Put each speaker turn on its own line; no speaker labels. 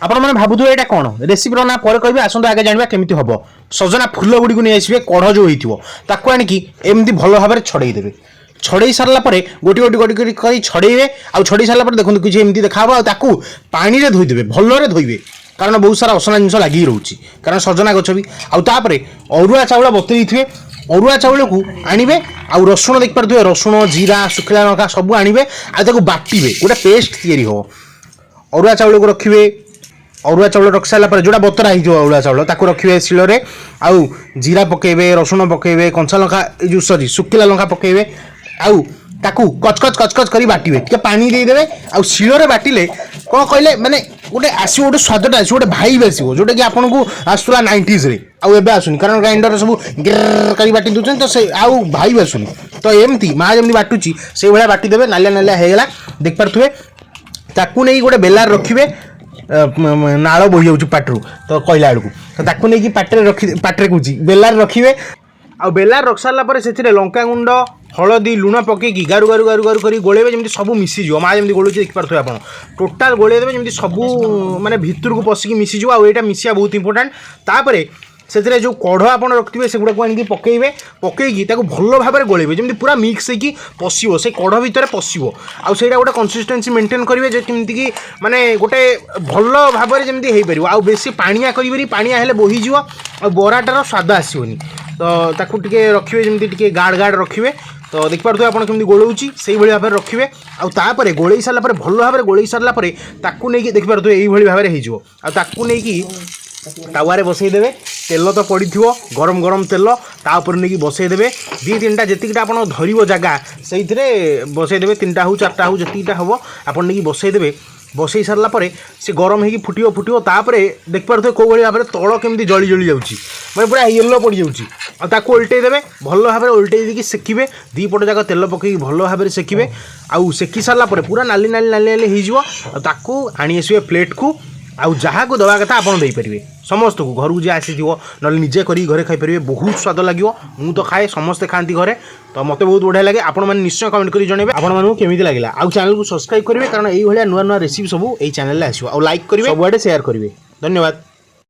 आपण मैंने भावुए यहाँ कौन रेसिपी ना पर कह आसत आगे जानवा केमी हम सजना फुल गुड़ी को नहीं आसवे कढ़ जो होता आणिकी एमती भल भाव में छड़ेदेवे छड़े सारापर गोटी गोटी गोटी गोटी छड़े आउ छड़े सारापर देखो किसी एमती देखा पानी में धोईदेवे भलरे धोइबे कारण बहुत सारा असना जिन लगी रोचे कारण सजना गच भी आउे अरुआ चाउल बतई थे अरुआ चाउल को आणवे आउ रसुण देखिपे रसुण जीरा शुखला लंका सब आणवे आउ बाटे गोटे पेस्ट या अरुआ चाउल को रखिए अरुआ चाउल रख सारापर जोड़ा बतरा हो अरुआ चाउल ताको रखिए शिଳରେ आउ जीरा पकेबे रसुण पकेबे कंचा लंका जो सॉरी शुखला लंका पकेबे आउ ताकू कचकच कचकच करी बाटे टे पानी देदेवे आउ शिଳରେ बाटिले कौन कहले माने गोटे आसो गोटे स्वादटा आस गोटे भाइब आसो जोटा कि आपको आसूला 90s रे आउ एबे आसुनी कारण ग्राइंडर सब गिर करी बाटी दूसरे तो से आउ भाइब आसुनी तो एमती माँ जमी बाटुची से भाया बाटिदेवे नालिया नालिया होगा देख पारे ताकू नहीं गोटे बेलार रखिए नाल बोही जाऊँ पाटरू तो कहला बेलू तो ताकू नहीं पाटे कूची बेलार रखिए आ बेलार रख सारापर से लंका गुंड हलदी लुण पकईकी गारू गारू गारू गारू कर गोलेबे जमी सब मिसीज माँ जमी गोलूँ देखिपे आप टोटाल गोलेदेवे जमी सब माने भितर को पशिकी मिसीज आईटा मिसिया बहुत इंपोर्टाट तापर से जो कढ़ आप रखिए से गुड़ा आनिक पकेबे पकईकी भल भाव में गोलेबे जमी पूरा मिक्स होगी पशो से कढ़ भितर पशो आउ से गोटे कंसिस्टेंसी मेंटेन करेंगे जमीक माने गोटे भल भाव में जमी हो पार आउ बेसी पानिया करी पानिया हेल्ले बोहीज आ बराटार स्वाद आसोनी तो ताकू टे रखिए जमी गाढ़ गाढ़ रखिए तो देखिपे आप केमी गोलाऊँगी से भाव में रखिए आउे गोलई सारापर भल भाव में गोलई सारापर ताकू नहीं देखिपे यही भाव में हो तावारे बसईदेवे तेल तो पड़ी थो गरम गरम तेल तापर नहीं बसईदेवे दी तीन टा जीटा आप धरव जगह से बसईदेवे 3टा हो 4टा हो जीटा हम आप नहीं बसईदेवे बसई सारापर से गरम हो फुटो फुटो तापर देखिपे कौ भाई भाव में तल केमी जली जली जाऊँगी मैं पूरा येलो पड़ जाऊँगी उल्टेदेवे भल भाव में उल्टे देकी सेकिबे दी पट जाक तेल पकई भल भाव में सेकिबे आउ सेकी सारापर पूरा नाली नाली नाली नाली हो आनी आसवे प्लेट को आउ जहाँ को दवा कथा आपड़ देपारे समस्त को घर को जी आसी ना निजे कर घरे खाईपर बहुत स्वाद लगे मुझे तो खाए समस्ते खाती घरे तो मत बहुत बढ़िया लगे आपण मैंने निश्चय कमेंट कर जनइबे आपको केमी लगे आउ चैनल को सब्सक्राइब करेंगे कारण ये नुआ नुआ रेसिपी सब यही चैनल आसो आउ लाइक करेंगे सबुआडे शेयर करेंगे धन्यवाद।